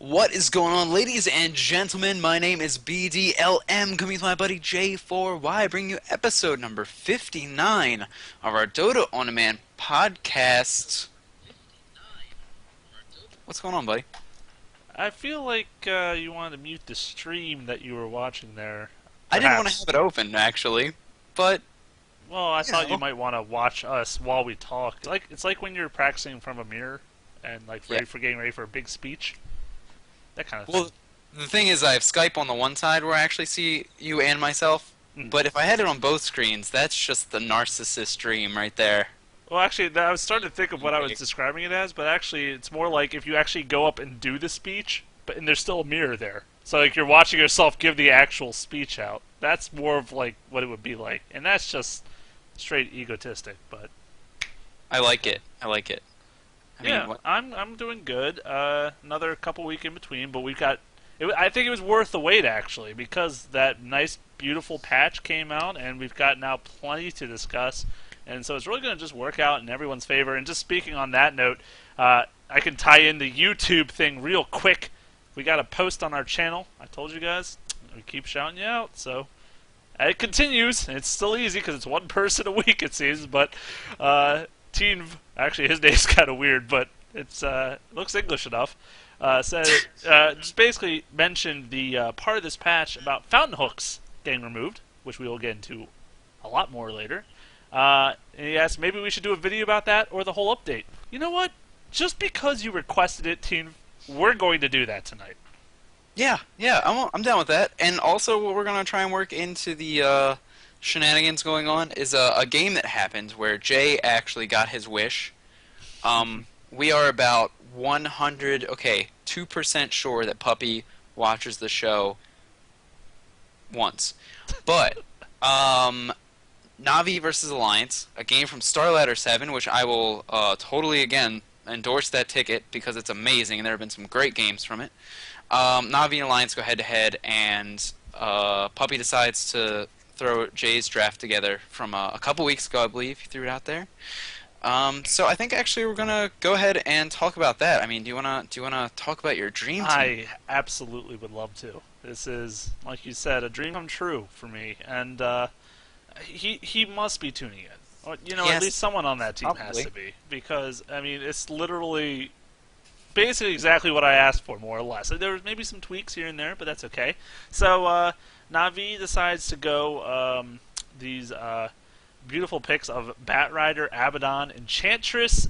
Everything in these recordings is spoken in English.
What is going on, ladies and gentlemen? My name is BDLM, coming with my buddy J4Y, bringing you episode number 59 of our Dota On Demand podcast. What's going on, buddy? I feel like you wanted to mute the stream that you were watching there. I didn't want to Perhaps. have it open, actually, but, Well, I you thought you know, might want to watch us while we talk. It's like when you're practicing from a mirror and yeah. ready for getting ready for a big speech. That kind of thing. Well, the thing is, I have Skype on the one side where I actually see you and myself, Mm. but if I had it on both screens, that's just the narcissist dream right there. Well, actually, I was starting to think of what I was describing it as, but actually, it's more like if you actually go up and do the speech, and there's still a mirror there. So like you're watching yourself give the actual speech out. That's more of like what it would be like, and that's just straight egotistic. But I like it. I like it. I mean, yeah, what? I'm doing good. Another couple week in between, but we've got. I think it was worth the wait actually because that nice, beautiful patch came out, and we've got now plenty to discuss, and so it's really going to just work out in everyone's favor. And just speaking on that note, I can tie in the YouTube thing real quick. We got a post on our channel. I told you guys. We keep shouting you out, so it continues. It's still easy because it's one person a week, it seems. But Teen, actually, his name's kind of weird, but it looks English enough. Said just basically mentioned the part of this patch about fountain hooks getting removed, which we will get into a lot more later. And he asked maybe we should do a video about that or the whole update. You know what? Just because you requested it, Teen, we're going to do that tonight. Yeah, I'm down with that. And also, what we're gonna try and work into the shenanigans going on is a game that happened where Jay actually got his wish. We are about 2% sure that Puppy watches the show once, but Navi versus Alliance, a game from Starladder 7, which I will totally again endorse that ticket because it's amazing and there have been some great games from it. Navi and Alliance go head to head, and Puppy decides to throw Jay's draft together from a couple weeks ago, I believe. He threw it out there. So I think actually we're gonna go ahead and talk about that. I mean, do you wanna talk about your dream team? I absolutely would love to. This is, like you said, a dream come true for me, and he must be tuning in. Or, at Yes, least someone on that team has probably. to be, because I mean, it's literally basically exactly what I asked for, more or less. There was maybe some tweaks here and there, but that's okay. So Navi decides to go these beautiful picks of Batrider, Abaddon, Enchantress,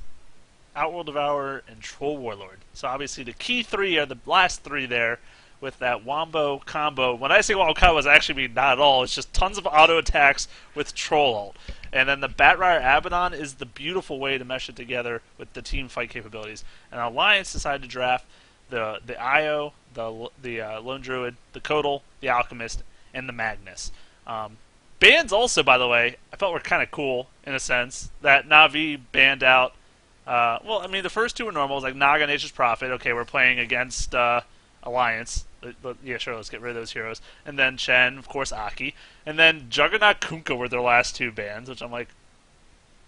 Outworld Devourer, and Troll Warlord. So obviously the key three are the last three there with that Wombo combo. When I say Wombo combo, I actually mean not at all. It's just tons of auto attacks with Troll ult. And then the Batrider Abaddon is the beautiful way to mesh it together with the team fight capabilities. And Alliance decided to draft the IO, the Lone Druid, the Codal, the Alchemist, and the Magnus. Bans also, by the way, I felt were kind of cool in a sense. That Navi banned out. Well, I mean, the first two were normal. It was like Naga, Nature's Prophet. Okay, we're playing against Alliance. Yeah, sure, let's get rid of those heroes. And then Chen, of course, Aki. And then Juggernaut Kunkka were their last two bans, which I'm like,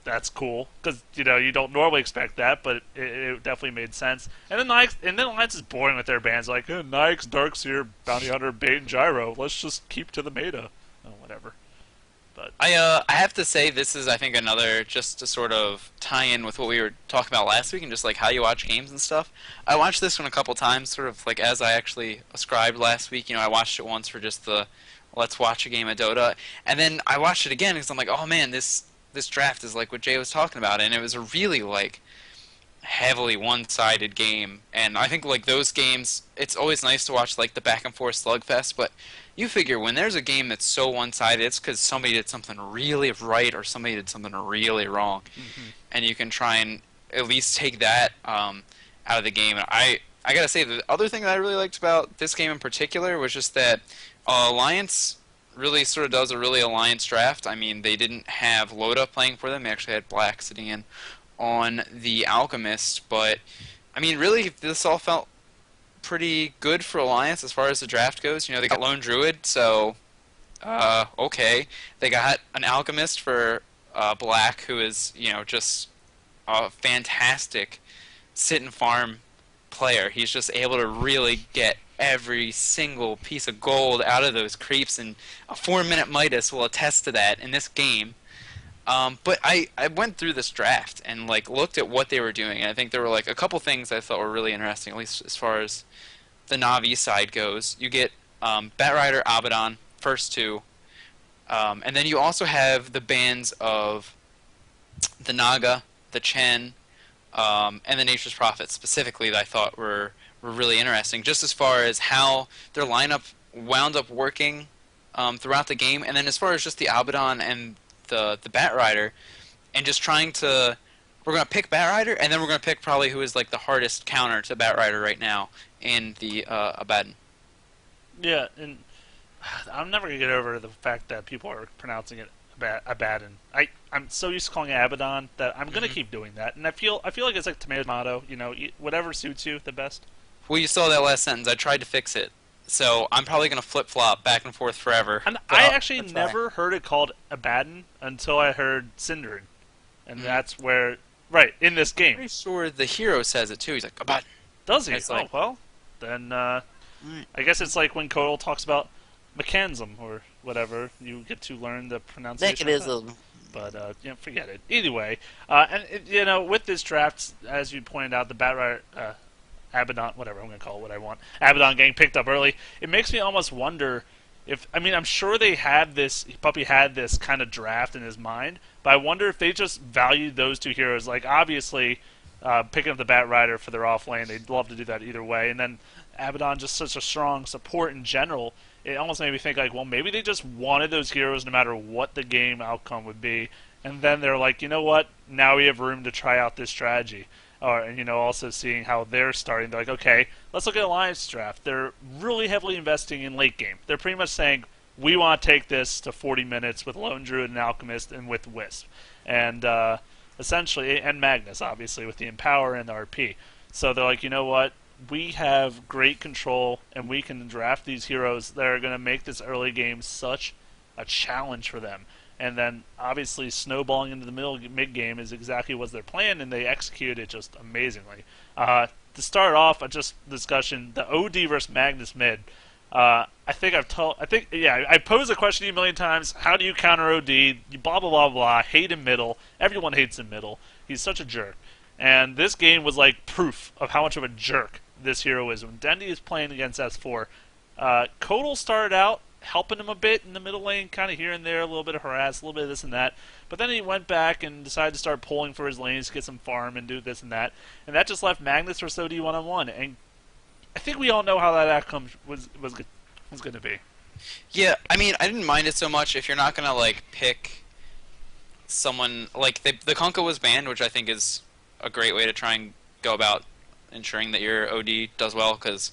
that's cool. Because, you don't normally expect that, but it definitely made sense. And then Alliance is boring with their bans. Like, Nyx, Darkseer, Bounty Hunter, Bait, and Gyro. Let's just keep to the meta. Oh, whatever. But I have to say this is I think another just to sort of tie in with what we were talking about last week and just like how you watch games and stuff. I watched this one a couple times, sort of like as I actually ascribed last week. I watched it once for just the let's watch a game of Dota, and then I watched it again because I'm like, oh man, this draft is like what Jay was talking about, and it was a really like heavily one-sided game. And I think like those games, it's always nice to watch like the back and forth slugfest, but you figure when there's a game that's so one-sided, it's because somebody did something really right or somebody did something really wrong, and you can try and at least take that out of the game. And I gotta say the other thing that I really liked about this game in particular was just that Alliance really sort of does a really Alliance draft. I mean, they didn't have Loda playing for them; they actually had Black sitting in on the Alchemist, but I mean, really, this all felt pretty good for Alliance as far as the draft goes. They got Lone Druid, so okay. They got an Alchemist for Black, who is just a fantastic sit and farm player. He's just able to really get every single piece of gold out of those creeps, and a 4-minute Midas will attest to that in this game. But I went through this draft and like looked at what they were doing, and I think there were like a couple things I thought were really interesting, at least as far as the Navi side goes. You get Batrider, Abaddon, first two, and then you also have the bands of the Naga, the Chen, and the Nature's Prophets specifically that I thought were really interesting, just as far as how their lineup wound up working throughout the game, and then as far as just the Abaddon and the Batrider, and just trying to, we're going to pick Batrider, and then we're going to pick probably who is like the hardest counter to Batrider right now in the Abaddon. Yeah, and I'm never gonna get over the fact that people are pronouncing it Abaddon. I'm so used to calling it Abaddon that I'm gonna keep doing that, and I feel like it's like tomato, whatever suits you the best. Well, you saw that last sentence. I tried to fix it. So I'm probably going to flip-flop back and forth forever. And I actually never heard it called Abaddon until I heard Cinderin. And that's where... Right, in this game. I'm pretty sure the hero says it too. He's like, Abaddon. Does he? It's Oh, like, well. Then, I guess it's like when Kotal talks about mechanism or whatever. You get to learn the pronunciation. Mechanism. But, forget it. Anyway, with this draft, as you pointed out, the Batrider... Abaddon, whatever, I'm going to call it what I want. Abaddon getting picked up early. It makes me almost wonder if, I'm sure Puppy had this kind of draft in his mind, but I wonder if they just valued those two heroes. Like, obviously, picking up the Batrider for their off lane, they'd love to do that either way. And then Abaddon, just such a strong support in general, it almost made me think, like, well, maybe they just wanted those heroes no matter what the game outcome would be. And then they're like, you know what? Now we have room to try out this strategy. And also seeing how they're starting. They're like, okay, let's look at Alliance Draft. They're really heavily investing in late game. They're pretty much saying, we want to take this to 40 minutes with Lone Druid and Alchemist and with Wisp. And essentially, and Magnus, obviously, with the Empower and the RP. So they're like, you know what? We have great control, and we can draft these heroes that are going to make this early game such a challenge for them. And then, obviously, snowballing into the mid-game is exactly what's their plan, and they execute it just amazingly. To start off, just discussion, the OD versus Magnus mid. I posed the question to you a million times. How do you counter OD? You blah, blah, blah, blah. Hate him middle. Everyone hates him middle. He's such a jerk. And this game was like proof of how much of a jerk this hero is. When Dendi is playing against S4, Kotal started out helping him a bit in the middle lane, kind of here and there, a little bit of harass, a little bit of this and that. But then he went back and decided to start pulling for his lanes to get some farm and do this and that. And that just left Magnus versus OD one-on-one. And I think we all know how that outcome was going to be. Yeah, I didn't mind it so much if you're not going to, like, pick someone... Like, the Kunkka was banned, which I think is a great way to try and go about ensuring that your OD does well, because...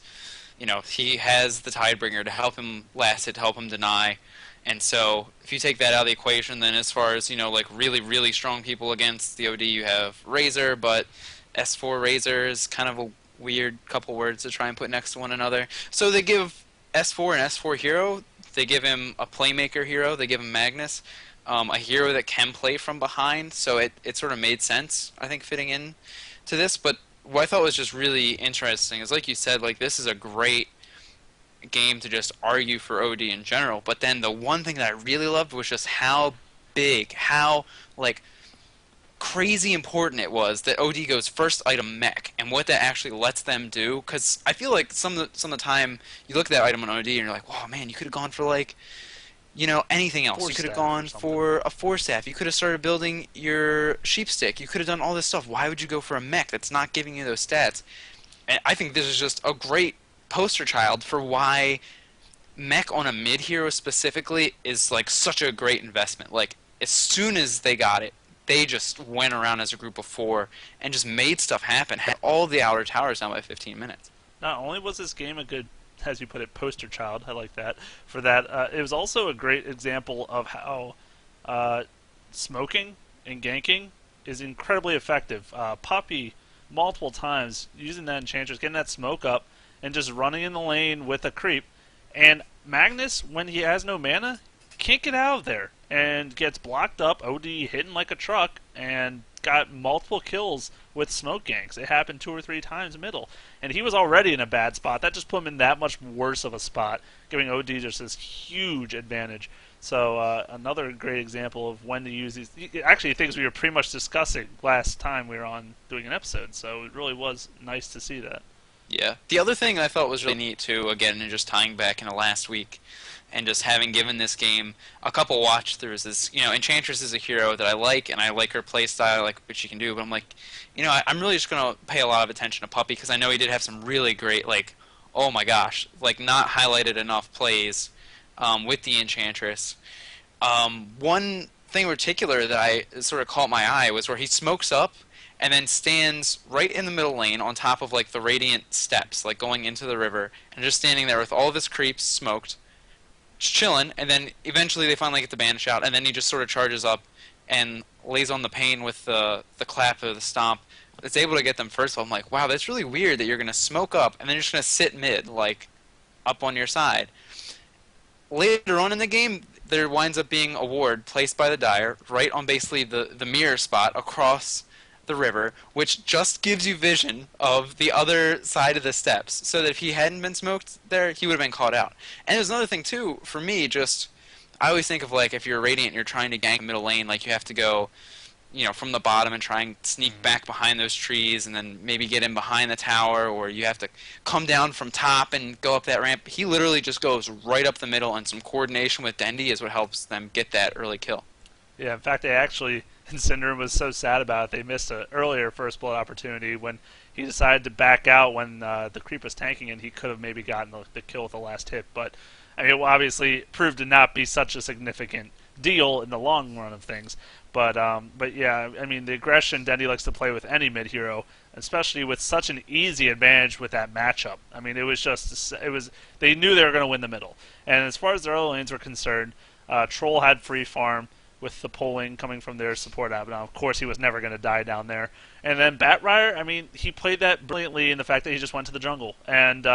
he has the Tidebringer to help him last it, to help him deny. And so, if you take that out of the equation, then as far as, like really, really strong people against the OD, you have Razor, but S4 Razor is kind of a weird couple words to try and put next to one another. So they give S4 an S4 hero, they give him a playmaker hero, they give him Magnus, a hero that can play from behind, so it sort of made sense, I think, fitting in to this, but what I thought was just really interesting is, like you said, like this is a great game to just argue for OD in general. But then the one thing that I really loved was just how big, how like crazy important it was that OD goes first item mech, and what that actually lets them do. Because I feel like some of the time you look at that item on OD and you're like, wow, man, you could have gone for like anything else. You could have gone for a 4-staff. You could have started building your sheep stick. You could have done all this stuff. Why would you go for a mech that's not giving you those stats? And I think this is just a great poster child for why mech on a mid hero specifically is like such a great investment. Like, as soon as they got it, they just went around as a group of 4 and just made stuff happen. Had all the outer towers down by 15 minutes. Not only was this game a good, as you put it, poster child, I like that, for that, it was also a great example of how smoking and ganking is incredibly effective. Poppy, multiple times, using that Enchantress, getting that smoke up, and just running in the lane with a creep. And Magnus, when he has no mana, can't get out of there, and gets blocked up, OD hitting like a truck, and got multiple kills with smoke ganks. It happened 2 or 3 times middle, and he was already in a bad spot. That just put him in that much worse of a spot, giving OD just this huge advantage. So another great example of when to use these. Actually, things we were pretty much discussing last time we were on doing an episode. So it really was nice to see that. Yeah. The other thing I thought was really neat too, again, and just tying back into last week, and just having given this game a couple watch throughs is, Enchantress is a hero that I like, and I like her play style, I like what she can do, but I'm like, I'm really just gonna pay a lot of attention to Puppy because I know he did have some really great, like, oh my gosh, like not highlighted enough plays with the Enchantress. One thing in particular that I sort of caught my eye was where he smokes up and then stands right in the middle lane on top of like the Radiant steps, like going into the river, and just standing there with all of his creeps smoked, just chilling, and then eventually they finally get the banish out, and then he just sort of charges up and lays on the pane with the clap or the stomp. It's able to get them first. I'm like, wow, that's really weird that you're gonna smoke up and then you're just gonna sit mid, like up on your side. Later on in the game, there winds up being a ward placed by the Dire right on basically the mirror spot across the river, which just gives you vision of the other side of the steps, so that if he hadn't been smoked there, he would have been caught out. And there's another thing too, for me, just I always think of like if you're Radiant and you're trying to gank middle lane, like you have to go, from the bottom and try and sneak back behind those trees and then maybe get in behind the tower, or you have to come down from top and go up that ramp. He literally just goes right up the middle, and some coordination with Dendi is what helps them get that early kill. Yeah, in fact, they actually, and Syndrome was so sad about it, they missed an earlier first blood opportunity when he decided to back out when the creep was tanking, and he could have maybe gotten the kill with the last hit. But, I mean, it obviously proved to not be such a significant deal in the long run of things. But yeah, I mean, the aggression Dendi likes to play with any mid hero, especially with such an easy advantage with that matchup. I mean, they knew they were going to win the middle. And as far as the early lanes were concerned, Troll had free farm with the pulling coming from their support Abaddon. Of course, he was never going to die down there. And then Batrider, I mean, he played that brilliantly in the fact that he just went to the jungle and,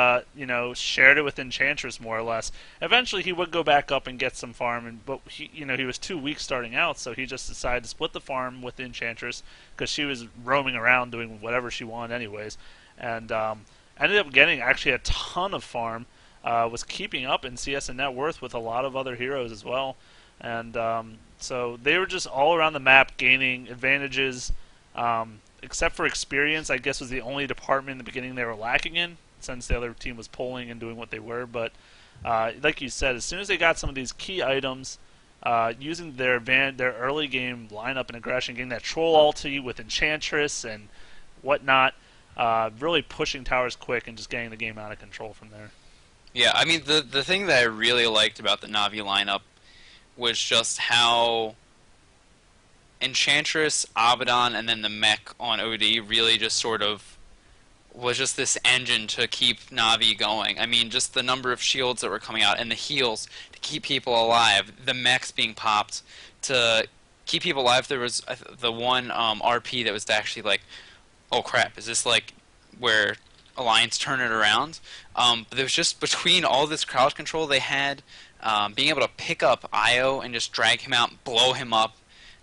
shared it with Enchantress more or less. Eventually, he would go back up and get some farm, but he was too weak starting out, so he just decided to split the farm with Enchantress because she was roaming around doing whatever she wanted anyways. And ended up getting actually a ton of farm, was keeping up in CS and net worth with a lot of other heroes as well. And so they were just all around the map gaining advantages, except for experience, I guess was the only department in the beginning they were lacking in, since the other team was pulling and doing what they were. But like you said, as soon as they got some of these key items, using their early game lineup and aggression, getting that troll ulti with Enchantress and whatnot, really pushing towers quick and just getting the game out of control from there. Yeah, I mean, the thing that I really liked about the Na'Vi lineup was just how Enchantress, Abaddon, and then the mech on OD really just sort of was just this engine to keep Na'Vi going. I mean, just the number of shields that were coming out and the heals to keep people alive, the mechs being popped to keep people alive. There was the one RP that was actually like, oh crap, is this like where Alliance turn it around? But there was just between all this crowd control they had, being able to pick up Io and just drag him out, blow him up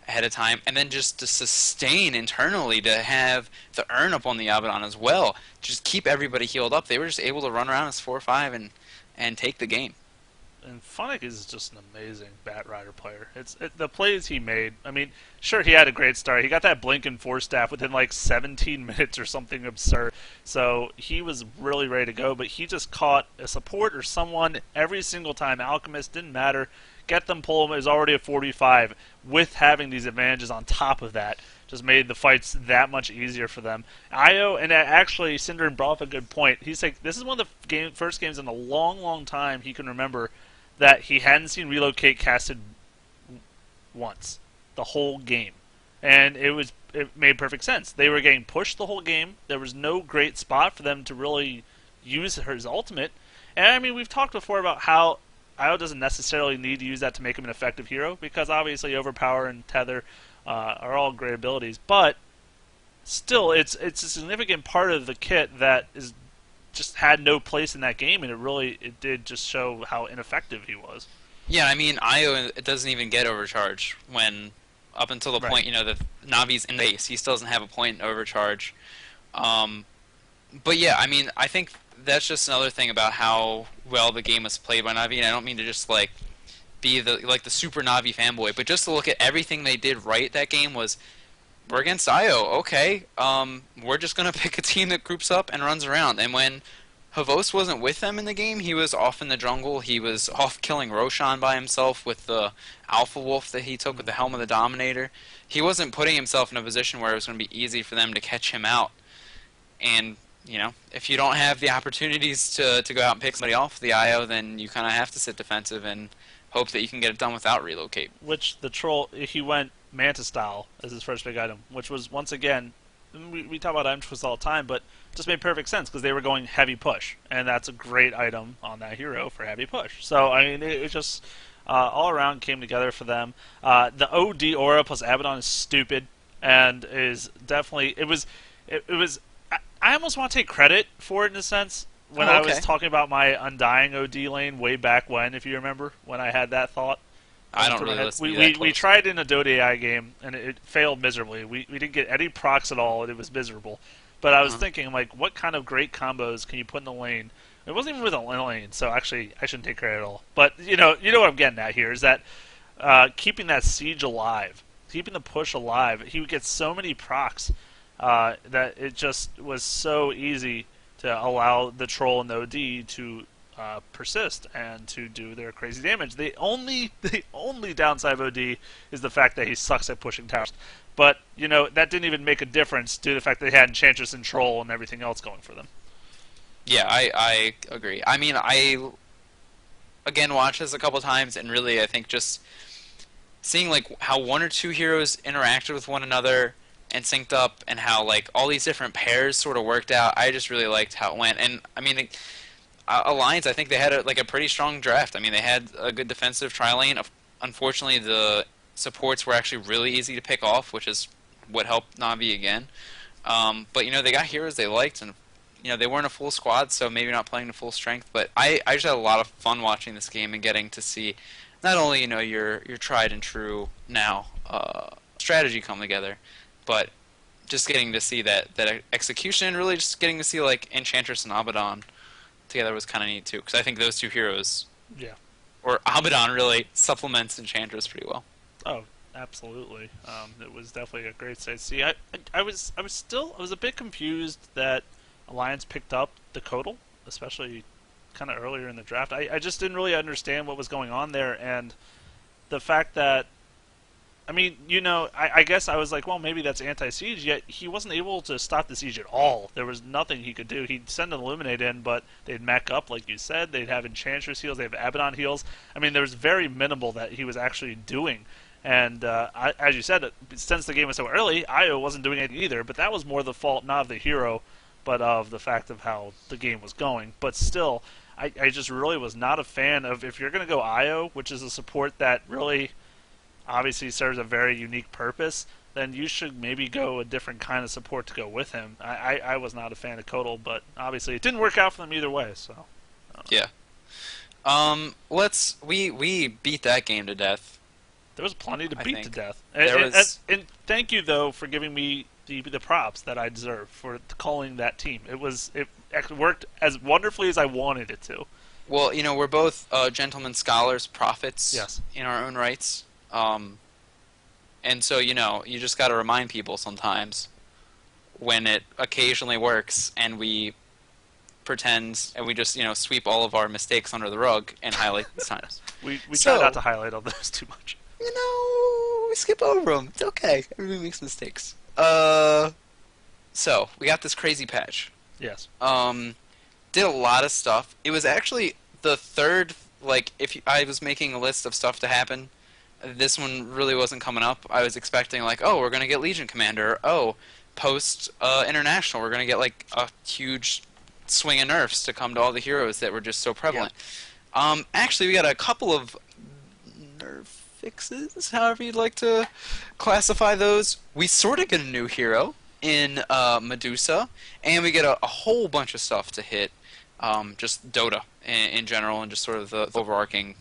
ahead of time, and then just to sustain internally to have the earn up on the Abaddon as well, just keep everybody healed up. They were just able to run around as 4-5 and take the game. And Funnick is just an amazing Batrider player. The plays he made. I mean, sure, he had a great start. He got that blink and force staff within like 17 minutes or something absurd. So he was really ready to go, but he just caught a support or someone every single time. Alchemist didn't matter. Get them, pull him. Is already a 45 with having these advantages on top of that. Just made the fights that much easier for them. Io, and actually, Cinder brought up a good point. He's like, this is one of the first games in a long, long time he can remember that he hadn't seen Relocate casted once the whole game, and it made perfect sense. They were getting pushed the whole game. There was no great spot for them to really use his ultimate. And I mean, we've talked before about how Io doesn't necessarily need to use that to make him an effective hero, because obviously Overpower and Tether are all great abilities, but still, it's a significant part of the kit that is just had no place in that game, and it did just show how ineffective he was. Yeah, I mean, Io, it doesn't even get overcharged when up until the Right. point that Navi's in base. He still doesn't have a point in overcharge. Um, but yeah, I mean, I think that's just another thing about how well the game was played by Navi. And I don't mean to just like be the super Navi fanboy, but just to look at everything they did right that game was we're against IO. Okay, we're just gonna pick a team that groups up and runs around. And when Havos wasn't with them in the game, he was off in the jungle. He was off killing Roshan by himself with the Alpha Wolf that he took with the Helm of the Dominator. He wasn't putting himself in a position where it was going to be easy for them to catch him out. And if you don't have the opportunities to go out and pick somebody off the IO, then you kind of have to sit defensive and hope that you can get it done without relocate. Which the troll, he went Manta style as his first big item, which was once again, we talk about item twist all the time, but just made perfect sense because they were going heavy push, and that's a great item on that hero for heavy push. So I mean, it just all around came together for them. The OD aura plus Abaddon is stupid, and is definitely it was. I almost want to take credit for it in a sense when Oh, I was okay. talking about my Undying OD lane way back when, if you remember, when I had that thought. I don't Through my really head. listen to We, you that we, we close. tried in a Dota AI game, and it failed miserably. We didn't get any procs at all, and it was miserable. But I was Uh-huh. thinking, like, what kind of great combos can you put in the lane? It wasn't even with a lane, so actually, I shouldn't take credit at all. But, you know what I'm getting at here, is that keeping that siege alive, keeping the push alive, he would get so many procs that it just was so easy to allow the troll and the OD to persist and to do their crazy damage. The only downside of OD is the fact that he sucks at pushing towers. But that didn't even make a difference due to the fact that they had Enchantress and Troll and everything else going for them. Yeah, I agree. I mean, I again watched this a couple times, and really, I think just seeing like how one or two heroes interacted with one another and synced up, and how like all these different pairs sort of worked out. I just really liked how it went, and I mean, Alliance. I think they had a pretty strong draft. I mean, they had a good defensive tri lane. Unfortunately, the supports were actually really easy to pick off, which is what helped Navi again. But they got heroes they liked, and they weren't a full squad, so maybe not playing to full strength. But I just had a lot of fun watching this game and getting to see not only your tried and true now strategy come together, but just getting to see that execution, and really just getting to see like Enchantress and Abaddon together was kind of neat too, because I think those two heroes, Yeah. or Abaddon, really supplements Enchantress pretty well. Oh, absolutely. It was definitely a great sight. See, I was a bit confused that Alliance picked up the Codal, especially kind of earlier in the draft. I just didn't really understand what was going on there, and the fact that I mean, I guess I was like, well, maybe that's anti-siege. Yet he wasn't able to stop the siege at all. There was nothing he could do. He'd send an Illuminate in, but they'd mech up, like you said. They'd have Enchantress heals. They'd have Abaddon heals. I mean, there was very minimal that he was actually doing. And as you said, since the game was so early, Io wasn't doing anything either. But that was more the fault not of the hero, but of the fact of how the game was going. But still, I just really was not a fan of, if you're going to go Io, which is a support that really obviously serves a very unique purpose, then you should maybe go a different kind of support to go with him. I was not a fan of Kodal, but obviously it didn't work out for them either way. So Yeah. We beat that game to death. there was plenty to I beat to think death. there was. And thank you though for giving me the props that I deserve for calling that team. It actually worked as wonderfully as I wanted it to. Well, we're both gentlemen scholars, prophets Yes. in our own rights. And so, you just got to remind people sometimes when it occasionally works, and we pretend and we just, sweep all of our mistakes under the rug and highlight these times. We try So, not to highlight all those too much. we skip over them. It's okay. Everybody makes mistakes. So we got this crazy patch. Yes. Did a lot of stuff. It was actually the third, like, if I was making a list of stuff to happen, this one really wasn't coming up. I was expecting, like, oh, we're going to get Legion Commander. Oh, post International, we're going to get, like, a huge swing of nerfs to come to all the heroes that were just so prevalent. Actually, we got a couple of nerf fixes, however you'd like to classify those. We sort of get a new hero in Medusa, and we get a whole bunch of stuff to hit just Dota in general, and just sort of the overarching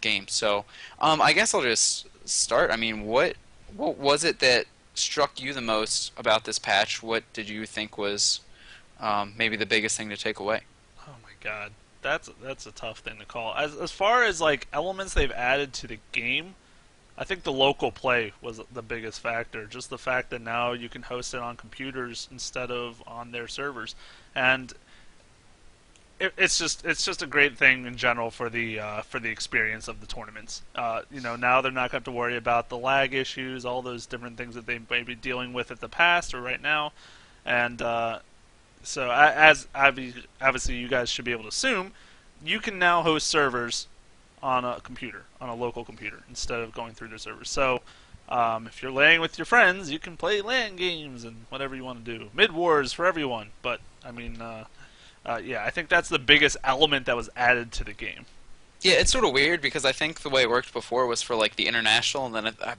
game. So I guess I'll just start. I mean, what what was it that struck you the most about this patch? What did you think was maybe the biggest thing to take away? Oh my god, that's a tough thing to call. As far as like elements they've added to the game, I think the local play was the biggest factor. Just the fact that now you can host it on computers instead of on their servers, and it's just a great thing in general for the experience of the tournaments. Now they're not going to have to worry about the lag issues, all those different things that they may be dealing with at the past or right now, and as obviously you guys should be able to assume, you can now host servers on a computer, on a local computer, instead of going through their servers. So if you're laying with your friends, you can play LAN games and whatever you want to do. Mid wars for everyone, but I mean, yeah, I think that's the biggest element that was added to the game. Yeah, it's sort of weird because I think the way it worked before was for like the international, and then I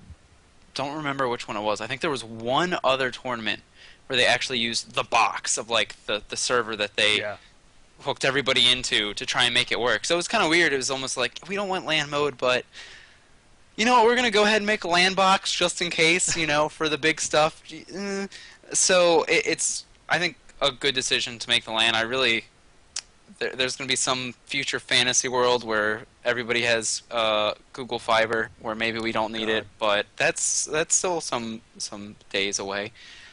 don't remember which one it was. I think there was one other tournament where they actually used the box of like the server that they Yeah, hooked everybody into to try and make it work. So it was kind of weird. It was almost like we don't want LAN mode, but you know what? We're gonna go ahead and make a LAN box just in case, for the big stuff. So it's I think a good decision to make the LAN. I really there's going to be some future fantasy world where everybody has Google Fiber, where maybe we don't need God. it, but that's still some days away.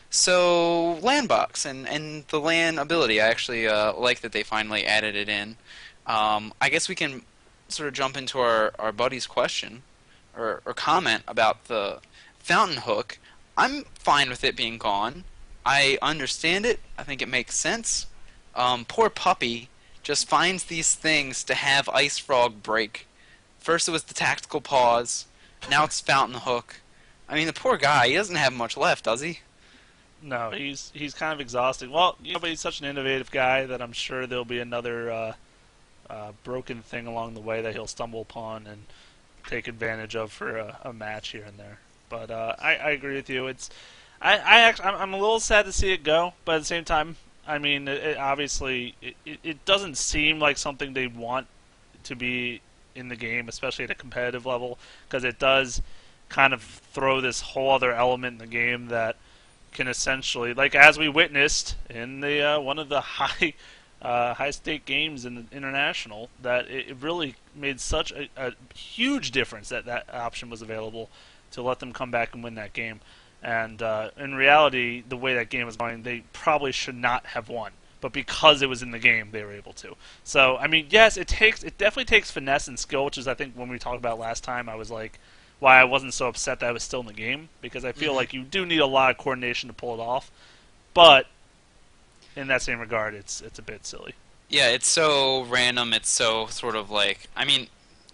So Landbox and the LAN ability, I actually like that they finally added it in. I guess we can sort of jump into our buddy's question or comment about the fountain hook. I'm fine with it being gone. I understand it. I think it makes sense. Poor puppy just finds these things to have Ice Frog break. First it was the tactical pause. Now it's fountain hook. I mean, the poor guy. He doesn't have much left, does he? No, he's kind of exhausting. Well, but he's such an innovative guy that I'm sure there'll be another broken thing along the way that he'll stumble upon and take advantage of for a match here and there. But I agree with you. I'm a little sad to see it go, but at the same time, I mean, obviously it doesn't seem like something they want to be in the game, especially at a competitive level, because it does kind of throw this whole other element in the game that can essentially, like as we witnessed in the one of the high stake games in the international, that it really made such a huge difference that that option was available to let them come back and win that game. And in reality, the way that game was going, they probably should not have won. But because it was in the game, they were able to. So I mean, yes, it definitely takes finesse and skill, which is I think when we talked about last time, I was like, why I wasn't so upset that I was still in the game, because I feel Hmm. like you do need a lot of coordination to pull it off. But in that same regard, it's a bit silly. Yeah, it's so random. It's so sort of like, I mean,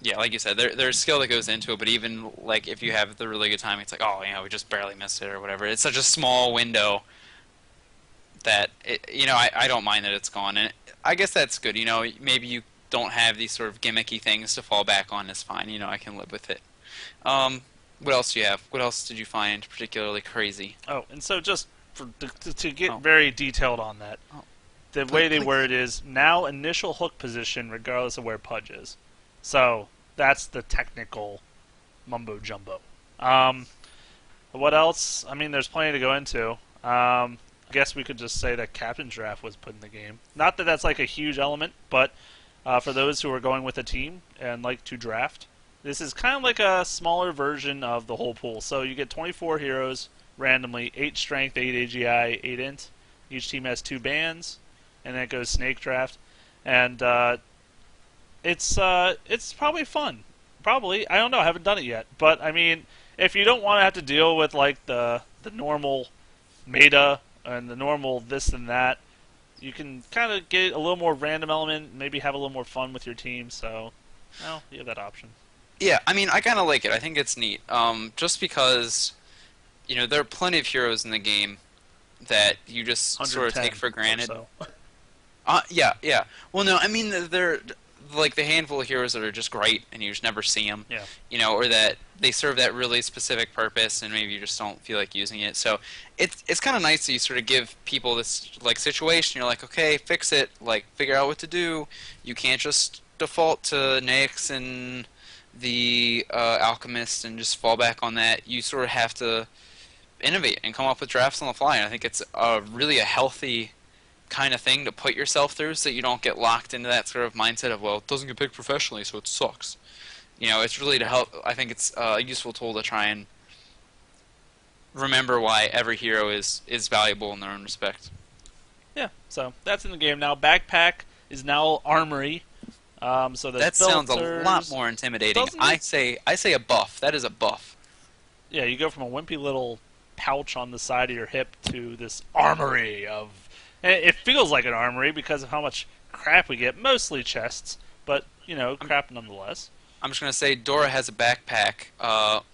yeah, like you said, there's skill that goes into it, but even like if you have the really good time, it's like, oh, we just barely missed it or whatever. It's such a small window that I don't mind that it's gone, and I guess that's good. Maybe you don't have these sort of gimmicky things to fall back on. Is fine. I can live with it. Um, what else do you have? What else did you find particularly crazy? Oh, and so just to get Oh, very detailed on that, oh, the please, way they please. word it is now initial hook position regardless of where Pudge is. So that's the technical mumbo jumbo. Um, what else? I mean, there's plenty to go into. I guess we could just say that Captain's Draft was put in the game. Not that that's like a huge element, but for those who are going with a team and like to draft, this is kind of like a smaller version of the whole pool. So you get 24 heroes randomly, 8 strength, 8 AGI, 8 int. Each team has 2 bands, and then it goes snake draft. And it's probably fun. Probably. I don't know. I haven't done it yet. But I mean, if you don't want to have to deal with like the normal meta and the normal this and that, you can kind of get a little more random element, maybe have a little more fun with your team. So, well, you have that option. Yeah, I mean, I kind of like it. I think it's neat. Just because there are plenty of heroes in the game that you just sort of take 110 for or granted. so. Yeah, yeah. Well, no, I mean they're like the handful of heroes that are just great and you just never see them, Yeah. or that they serve that really specific purpose and maybe you just don't feel like using it. So it's kind of nice that you sort of give people this like situation. You're like, okay, fix it, like figure out what to do. You can't just default to Nyx and the alchemist and just fall back on that. You sort of have to innovate and come up with drafts on the fly. And I think it's really a healthy kind of thing to put yourself through so that you don't get locked into that sort of mindset of, well, it doesn't get picked professionally, so it sucks. It's really to help. I think it's a useful tool to try and remember why every hero is valuable in their own respect. Yeah, so that's in the game now. Backpack is now armory. So there's That sounds a lot filters. more intimidating. Doesn't I it? say I say a buff. That is a buff. Yeah, you go from a wimpy little pouch on the side of your hip to this armory of. And it feels like an armory because of how much crap we get. Mostly chests, but crap nonetheless. I'm just gonna say Dora has a backpack.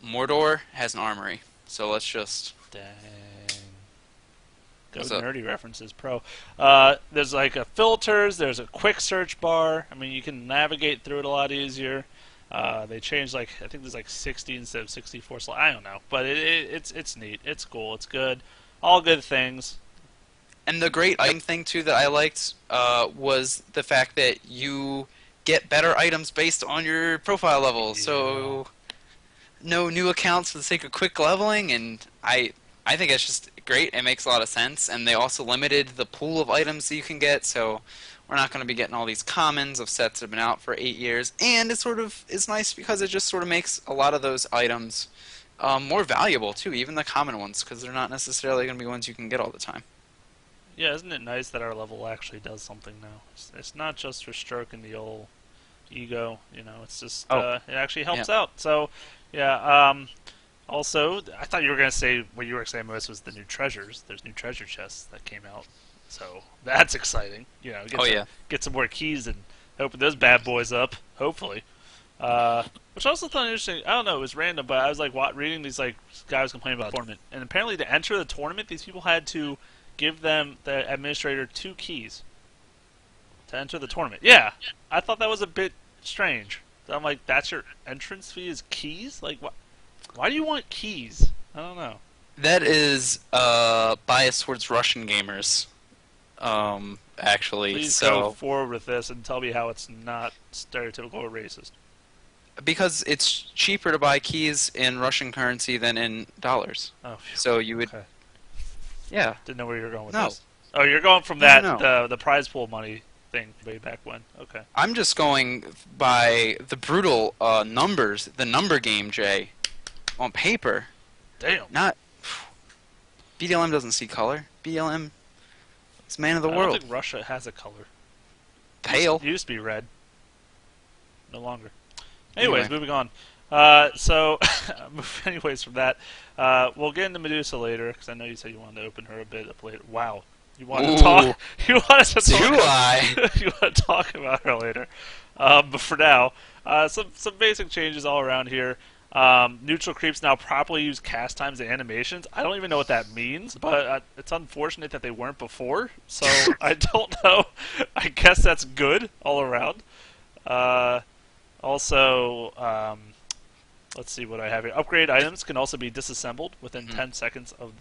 Mordor has an armory. So let's just. Dang. Go What's up? nerdy references, pro. There's like a filters. There's a quick search bar. I mean, you can navigate through it a lot easier. They changed I think there's like 60 instead of 64. So I don't know, but it's neat. It's cool. It's good. All good things. And the great item thing too that I liked was the fact that you get better items based on your profile level. Yeah. So no new accounts for the sake of quick leveling, and I think it's just great. It makes a lot of sense, and they also limited the pool of items that you can get. So we're not going to be getting all these commons of sets that have been out for 8 years, and it sort of is nice because it just sort of makes a lot of those items more valuable too, even the common ones, because they're not necessarily going to be ones you can get all the time. Yeah, isn't it nice that our level actually does something now? It's not just for stroking the old ego, it's just Oh, it actually helps yeah. out. So, yeah. Also, I thought you were gonna say what you were saying most was the new treasures. There's new treasure chests that came out, so that's exciting. Oh yeah. Get some more keys and open those bad boys up. Hopefully. Which I also thought interesting. I don't know, it was random, but I was like reading these like guys complaining about the tournament, and apparently to enter the tournament, these people had to give them the administrator 2 keys to enter the tournament. Yeah, I thought that was a bit strange. I'm like, that's your entrance fee is keys? Like, why do you want keys? I don't know. That is bias towards Russian gamers, actually. Please go So forward with this and tell me how it's not stereotypical or racist. because it's cheaper to buy keys in Russian currency than in dollars. Oh, phew. So you would, Okay. yeah. Didn't know where you were going with No. this. Oh, you're going from No, that no, no. the prize pool money thing way back when. Okay. I'm just going by the brutal numbers, the number game, Jay, on paper. Damn. Not BLM doesn't see color. BLM is man of the I don't world. think Russia has a color. Pale. It used to be red. No longer. Anyways, Anyway. moving on. So, anyways, from that, we'll get into Medusa later because I know you said you wanted to open her a bit up later. Wow, you wanted to Ooh. talk. You wanted to Do talk. I? You want to talk about her later. But for now, some basic changes all around here. Neutral creeps now properly use cast times and animations. I don't even know what that means, but it's unfortunate that they weren't before. So I don't know. I guess that's good all around. Also, let's see what I have here. Upgrade items can also be disassembled within 10 seconds of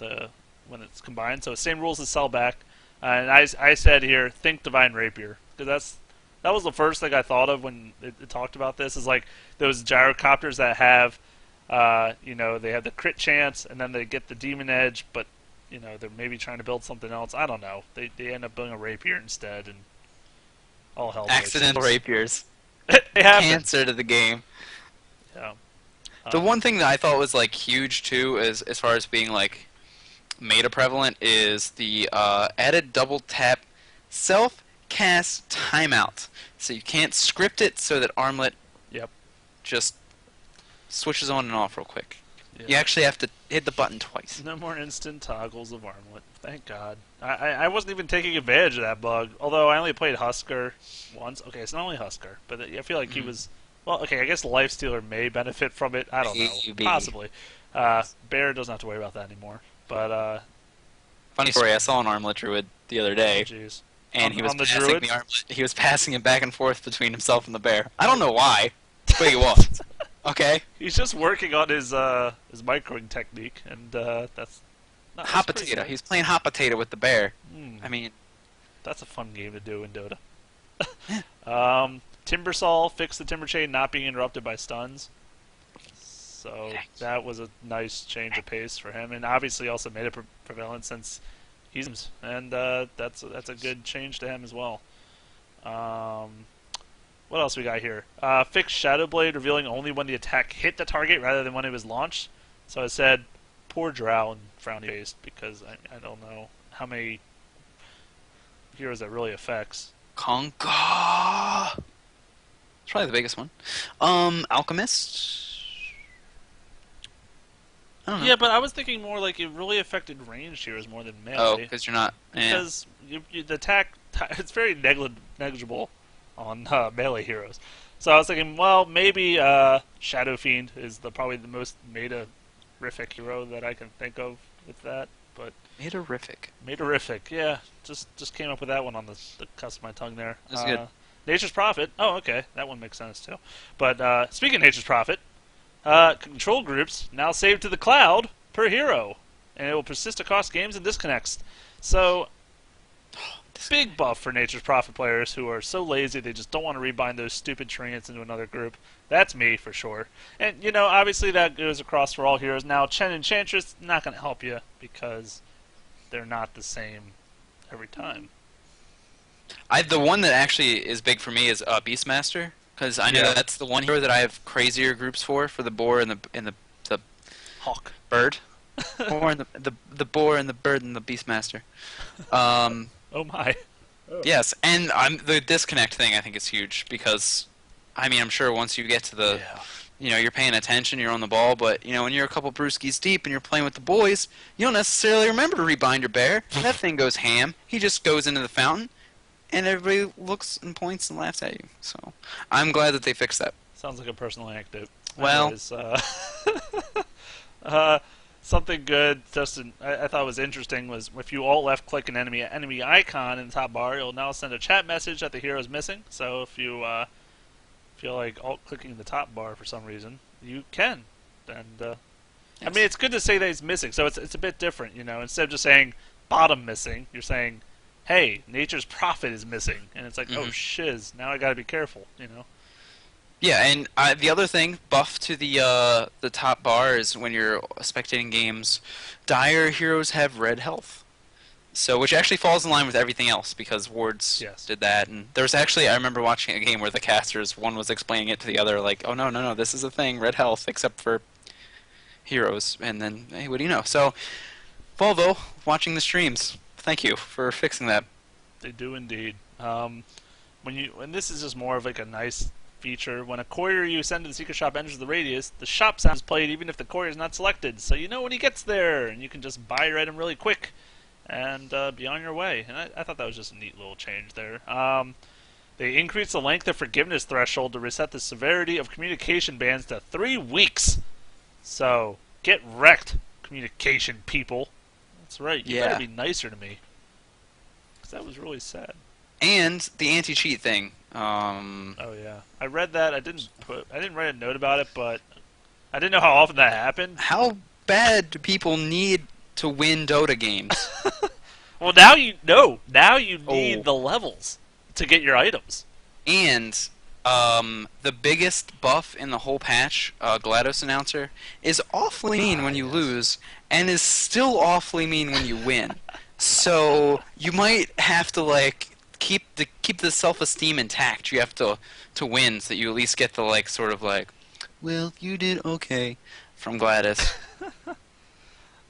when it's combined. So same rules as sellback. And I said here, think Divine Rapier, because that was the first thing I thought of when it talked about this. Is like those gyrocopters that have, they have the crit chance and then they get the demon edge, but they're maybe trying to build something else. I don't know. They end up building a rapier instead, and all hell breaks Accidental loose. rapiers. It happens. Cancer to the game. Yeah. The one thing that I thought was like huge too, is as far as being like meta prevalent, is the added double tap self cast timeout. So you can't script it so that Armlet Yep. just switches on and off real quick. Yeah. You actually have to hit the button twice. No more instant toggles of Armlet. Thank God. I wasn't even taking advantage of that bug. Although I only played Husker once. Okay, it's not only Husker, but I feel like he was. Well, okay, I guess Lifestealer may benefit from it. I don't know. Maybe. Possibly. Bear doesn't have to worry about that anymore. But, Funny story, I saw an Armlet Druid the other day, jeez. and he was on the passing Druid? the Armlet. He was passing it back and forth between himself and the bear. I don't know why, but he was. Okay? He's just working on his microing technique, and that's not Hot that's pretty potato. sick. He's playing hot potato with the bear. Hmm. I mean, That's a fun game to do in Dota. Timbersaw fixed the Timber Chain not being interrupted by stuns. So that was a nice change of pace for him, and obviously also made it prevalent since he's and that's a good change to him as well. What else we got here? Fixed Shadow Blade, revealing only when the attack hit the target rather than when it was launched. So I said, poor Drow and frowny faced because I don't know how many heroes that really affects. Conga. It's probably the biggest one. Alchemist. I don't know. Yeah, but I was thinking more like it really affected ranged heroes more than melee. Oh, because you're not. Because the attack, it's very negligible on melee heroes. So I was thinking, well, maybe Shadow Fiend is probably the most meta-rific hero that I can think of with that. But meta-rific, yeah. Just came up with that one on the cusp of my tongue there. That's good. Nature's Prophet. Oh, okay, that one makes sense too. But speaking of Nature's Prophet, control groups now saved to the cloud per hero, and it will persist across games and disconnects. So, big buff for Nature's Prophet players who are so lazy they just don't want to rebind those stupid treants into another group. That's me for sure. And obviously that goes across for all heroes. Now, Chen Enchantress not going to help you because they're not the same every time. The one that actually is big for me is Beastmaster, because I know that's the one hero that I have crazier groups for the boar and the hawk bird, boar and the boar and the bird and the Beastmaster. Oh my. Oh. Yes, and the disconnect thing I think is huge because, I mean, I'm sure once you get to the, you're paying attention, you're on the ball, but when you're a couple brewskis deep and you're playing with the boys, you don't necessarily remember to rebind your bear. That thing goes ham. He just goes into the fountain. And everybody looks and points and laughs at you. So I'm glad that they fixed that. Sounds like a personal anecdote. Well, anyways, something good. Justin, I thought was interesting was if you alt left click an enemy icon in the top bar, it'll now send a chat message that the hero is missing. So if you feel like alt clicking the top bar for some reason, you can. And yes. I mean, it's good to say that he's missing. So it's a bit different, Instead of just saying bottom missing, you're saying, hey, Nature's Prophet is missing, and it's like, oh shiz, now I gotta be careful, Yeah, and the other thing, buff to the top bar is when you're spectating games, dire heroes have red health, so which actually falls in line with everything else because wards did that, and there was actually I remember watching a game where the casters one was explaining it to the other like, oh no, this is a thing, red health except for heroes, and then hey, what do you know? So, Volvo, watching the streams. Thank you for fixing that. They do indeed. When this is just more of like a nice feature. When a courier you send to the secret shop enters the radius, the shop sound is played even if the courier is not selected. So you know when he gets there, and you can just buy your item really quick and be on your way. And I thought that was just a neat little change there. They increased the length of forgiveness threshold to reset the severity of communication bans to 3 weeks. So get wrecked, communication people. That's right. You better be nicer to me, because that was really sad. And the anti-cheat thing. Oh yeah, I read that. I didn't write a note about it, but I didn't know how often that happened. How bad do people need to win Dota games? Well, now you know. Now you need the levels to get your items. And the biggest buff in the whole patch, GLaDOS announcer, is awfully mean when you lose, and is still awfully mean when you win. So you might have to keep the self-esteem intact. You have to win, so that you at least get the well, you did okay from GLaDOS.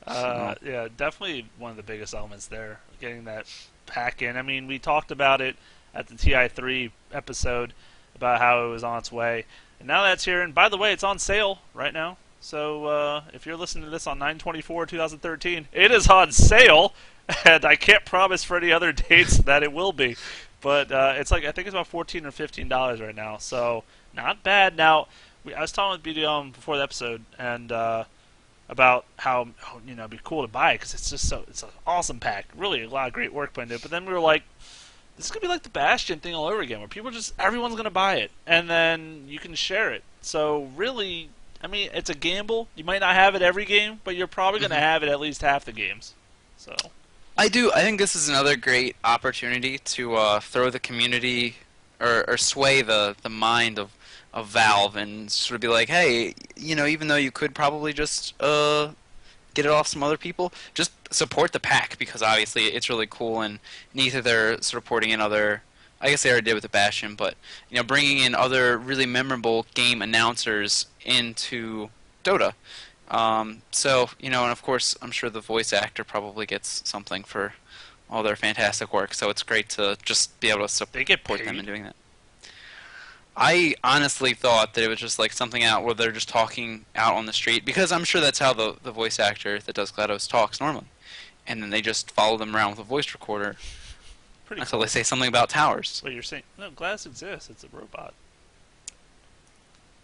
Yeah, definitely one of the biggest elements there, getting that pack in. I mean, we talked about it at the TI3 episode about how it was on its way, and now that's here. And by the way, it's on sale right now. So if you're listening to this on 9/24/2013, it is on sale, and I can't promise for any other dates that it will be. But it's I think it's about $14 or $15 right now, so not bad. Now, I was talking with BDM before the episode, and about how it'd be cool to buy it because it's an awesome pack, really a lot of great work put into it. But then we were like, this is gonna be like the Bastion thing all over again, where everyone's gonna buy it, and then you can share it. So really, I mean, it's a gamble. You might not have it every game, but you're probably gonna have it at least half the games. So I think this is another great opportunity to throw the community or sway the mind of Valve and sort of be like, hey, even though you could probably just get it off some other people, just support the pack because obviously it's really cool and neither they're supporting in other. I guess they already did with the Bastion, but bringing in other really memorable game announcers into Dota. And of course, I'm sure the voice actor probably gets something for all their fantastic work. So it's great to just be able to They get support them in paid. doing that. I honestly thought that it was just like something out where they're just talking out on the street because I'm sure that's how the voice actor that does GLaDOS talks normally, and then they just follow them around with a voice recorder Pretty until they close. say something about towers. What you're saying? No, Glass exists. It's a robot.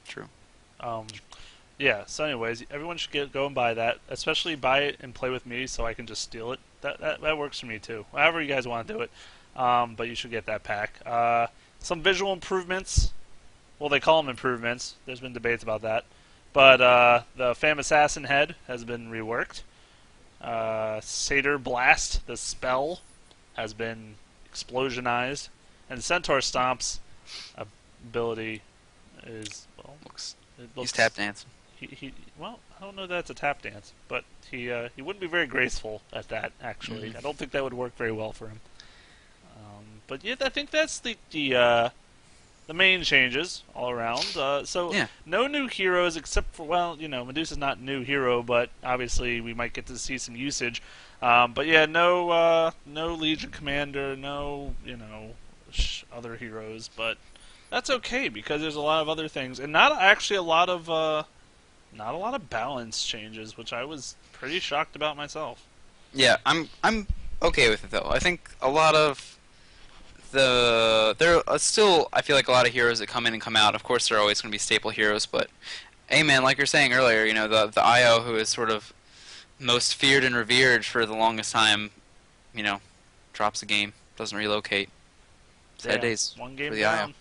True. Um, yeah. So, anyways, everyone should go and buy that. Especially buy it and play with me, so I can just steal it. That works for me too. However you guys want to do it. But you should get that pack. Some visual improvements. Well, they call them improvements. There's been debates about that. But the Fam Assassin head has been reworked. Satyr Blast, the spell, has been explosionized. And Centaur Stomp's ability is, well, Looks. it He's looks... tap dancing. Well, I don't know that it's a tap dance, but he wouldn't be very graceful at that, actually. Mhm. I don't think that would work very well for him. But yeah, I think that's the main changes all around. So Yeah. no new heroes except for, well, Medusa's not a new hero, but obviously we might get to see some usage. But yeah, no Legion Commander, no other heroes, but that's okay because there's a lot of other things, and not actually a lot of not a lot of balance changes, which I was pretty shocked about myself. Yeah, I'm okay with it though. I think a lot of there are still I feel like a lot of heroes that come in and come out. Of course, they're always going to be staple heroes, but hey, man, like you're saying earlier, the IO who is sort of most feared and revered for the longest time, you know, drops the game, doesn't relocate. Sad Damn, days one for game the IO. down.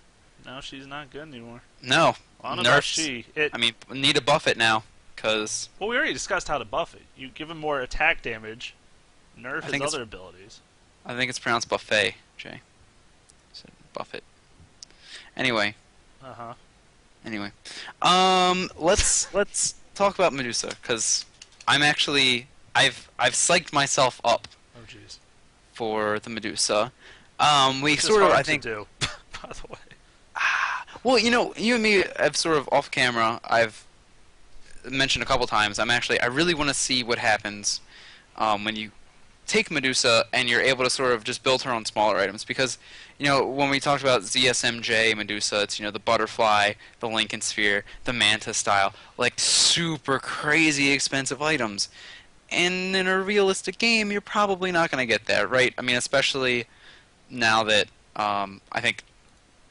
Now she's not good anymore. No, I don't know about nerfs. she. I mean, need to buff it now because Well, we already discussed how to buff it. You give him more attack damage, nerf I his think it's other abilities. I think it's pronounced buffet, Jay. So buff it. Anyway, Uh huh. anyway, let's talk about Medusa because I've psyched myself up Oh jeez. for the Medusa. We This is sort of hard I think to do. By the way. well you and me have sort of off camera I've mentioned a couple times I really want to see what happens when you take Medusa and you're able to sort of just build her on smaller items because when we talked about ZSMJ Medusa, it's the butterfly, the Lincoln Sphere, the Manta style, like super crazy expensive items. And in a realistic game, you're probably not going to get that, right? I mean, especially now that I think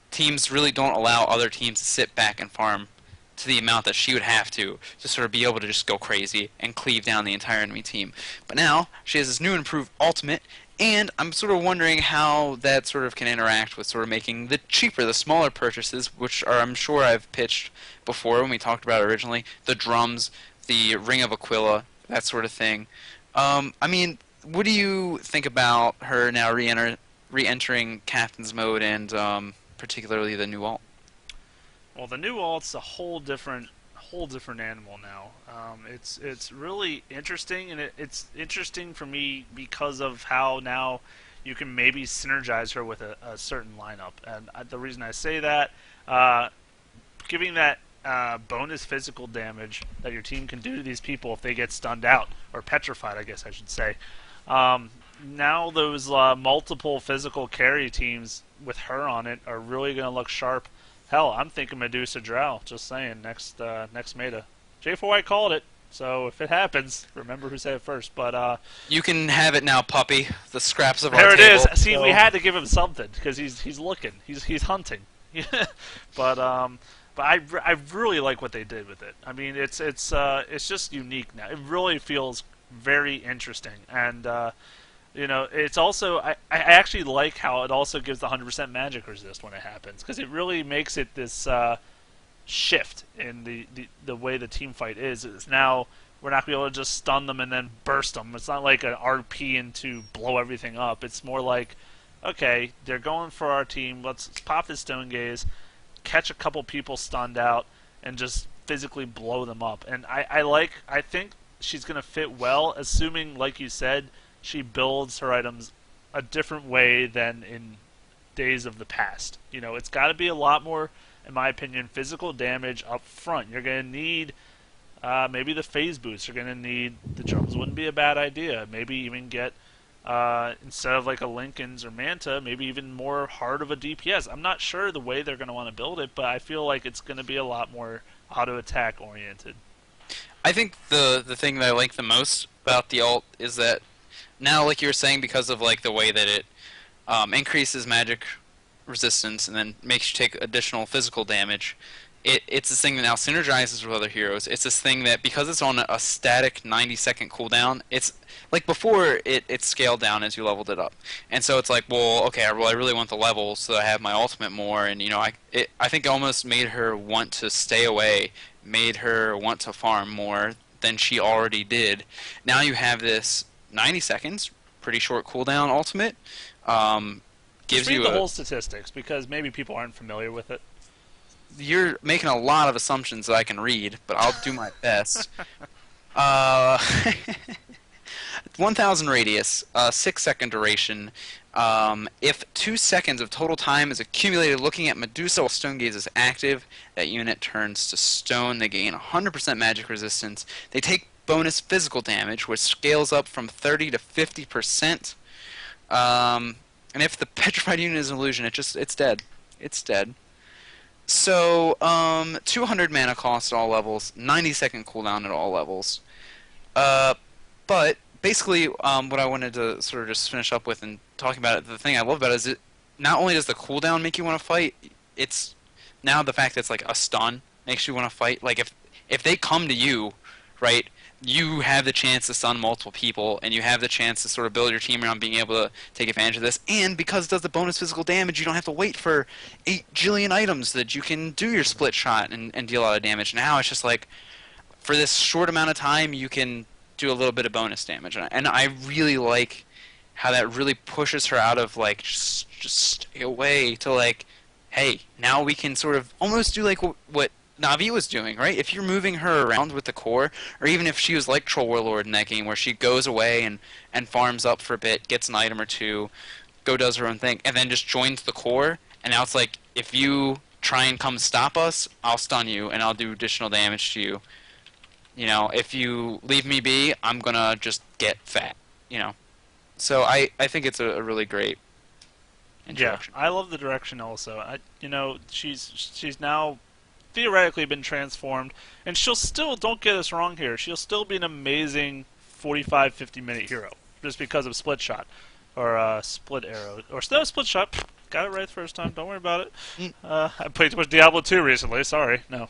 teams really don't allow other teams to sit back and farm to the amount that she would have to sort of be able to just go crazy and cleave down the entire enemy team. But now she has this new improved ultimate, and I'm sort of wondering how that sort of can interact with sort of making the cheaper, the smaller purchases, which are I'm sure I've pitched before when we talked about it originally, the drums, the Ring of Aquila, that sort of thing. I mean, what do you think about her now re-entering Captain's Mode and particularly the new ult? Well, the new alt's a whole different animal now. It's really interesting, and it's interesting for me because of how now you can maybe synergize her with a certain lineup. And the reason I say that, giving that bonus physical damage that your team can do to these people if they get stunned out or petrified, I guess I should say. Now those multiple physical carry teams with her on it are really going to look sharp. Hell, I'm thinking Medusa Drow. Just saying, next meta. J4Y called it, so if it happens, remember who said it first. But You can have it now, puppy. The scraps of there our it table. is. See, So- we had to give him something because he's looking, he's hunting. but I really like what they did with it. I mean, it's just unique now. It really feels very interesting, and it's also I actually like how it also gives the 100% magic resist when it happens because it really makes it this shift in the way the team fight is. It's now we're not going to be able to just stun them and then burst them. It's not like an RP into blow everything up. It's more like okay, they're going for our team. Let's pop this Stone Gaze, catch a couple people stunned out, and just physically blow them up. And I think she's going to fit well, assuming, like you said, she builds her items a different way than in days of the past. It's got to be a lot more, in my opinion, physical damage up front. You're going to need maybe the phase boost. You're going to need the drums. Wouldn't be a bad idea. Maybe even get instead of like a Lincoln's or Manta, maybe even more hard of a DPS. I'm not sure the way they're going to want to build it, but I feel like it's going to be a lot more auto attack oriented. I think the thing that I like the most about the ult is that now, like you were saying, because of like the way that it increases magic resistance and then makes you take additional physical damage. It's this thing that now synergizes with other heroes. It's this thing that, because it's on a static 90-second cooldown, it's like before it scaled down as you leveled it up. And so it's like, well, okay, I really want the levels so that I have my ultimate more. And I think it almost made her want to stay away, made her want to farm more than she already did. Now you have this 90 seconds, pretty short cooldown ultimate. Just Gives read you the whole statistics because maybe people aren't familiar with it. You're making a lot of assumptions that I can read, but I'll do my best. Uh, 1,000 radius, 6-second duration. If 2 seconds of total time is accumulated looking at Medusa while Stone Gaze is active, that unit turns to stone. They gain 100% magic resistance. They take bonus physical damage, which scales up from 30 to 50%. And if the petrified unit is an illusion, it's dead. It's dead. So, 200 mana cost at all levels, 90-second cooldown at all levels. But basically, what I wanted to sort of just finish up with and talking about it, the thing I love about it is not only does the cooldown make you want to fight, it's now the fact that it's like a stun makes you want to fight. Like if they come to you, right, you have the chance to stun multiple people, and you have the chance to sort of build your team around being able to take advantage of this. And because it does the bonus physical damage, you don't have to wait for 8 jillion items that you can do your split shot and deal a lot of damage. Now it's just like, for this short amount of time, you can do a little bit of bonus damage. And I really like how that really pushes her out of, like, just stay away to, like, hey, now we can sort of almost do, like, what Na'Vi was doing, right? If you're moving her around with the core, or even if she was like Troll Warlord in that game, where she goes away and farms up for a bit, gets an item or two, does her own thing, and then just joins the core, and now it's like, if you try and come stop us, I'll stun you, and I'll do additional damage to you. If you leave me be, I'm gonna just get fat, So I think it's a really great introduction. Yeah, I love the direction also. She's now theoretically been transformed, and she'll still, don't get us wrong here, she'll still be an amazing 45-50 minute hero just because of split shot or split arrow or no split shot. Got it right the first time, don't worry about it. I played too much Diablo 2 recently, sorry. No,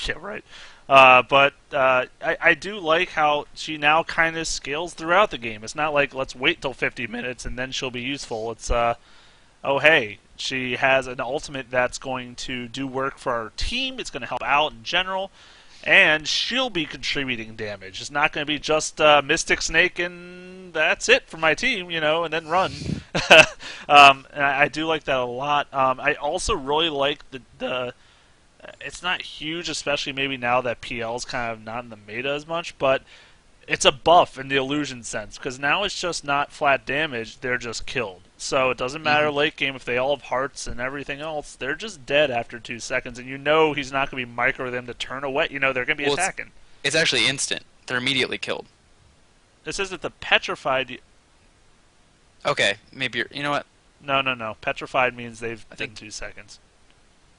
yeah, right. But I do like how she now kind of scales throughout the game. It's not like, let's wait till 50 minutes and then she'll be useful. It's oh hey, she has an ultimate that's going to do work for our team. It's going to help out in general, and she'll be contributing damage. It's not going to be just Mystic Snake and that's it for my team, and then run. And I do like that a lot. I also really like the it's not huge, especially maybe now that PL's kind of not in the meta as much, but it's a buff in the illusion sense, because now it's just not flat damage, they're just killed. So it doesn't matter late game if they all have hearts and everything else, they're just dead after 2 seconds, and he's not going to be micro them to turn away, they're going to be attacking. It's actually instant. They're immediately killed. It says that the petrified... Okay, maybe you know what? No. Petrified means they've been 2 seconds.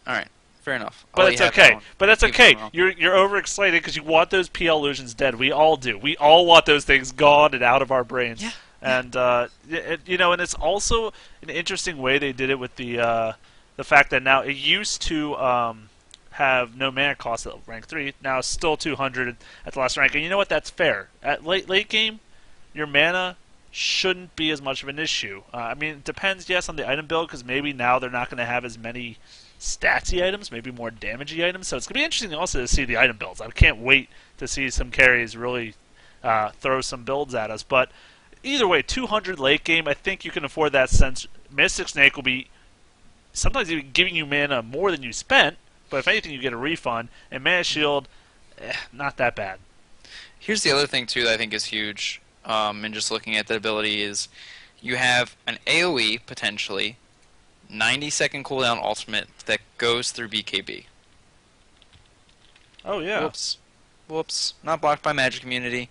Alright, fair enough. But it's okay. But that's okay. You're overexcited because you want those PL illusions dead. We all do. We all want those things gone and out of our brains. Yeah. And and it's also an interesting way they did it with the fact that now it used to have no mana cost at rank 3. Now it's still 200 at the last rank. And you know what? That's fair. At late game, your mana shouldn't be as much of an issue. It depends, yes, on the item build, because maybe now they're not going to have as many statsy items, maybe more damagey items. So it's going to be interesting also to see the item builds. I can't wait to see some carries really throw some builds at us. But either way, 200 late game, I think you can afford that Mystic Snake will be sometimes even giving you mana more than you spent, but if anything, you get a refund. And Mana Shield, not that bad. Here's the other thing too that I think is huge. And just looking at the ability is you have an AOE potentially 90-second cooldown ultimate that goes through BKB. Oh yeah. Whoops. Whoops. Not blocked by magic immunity.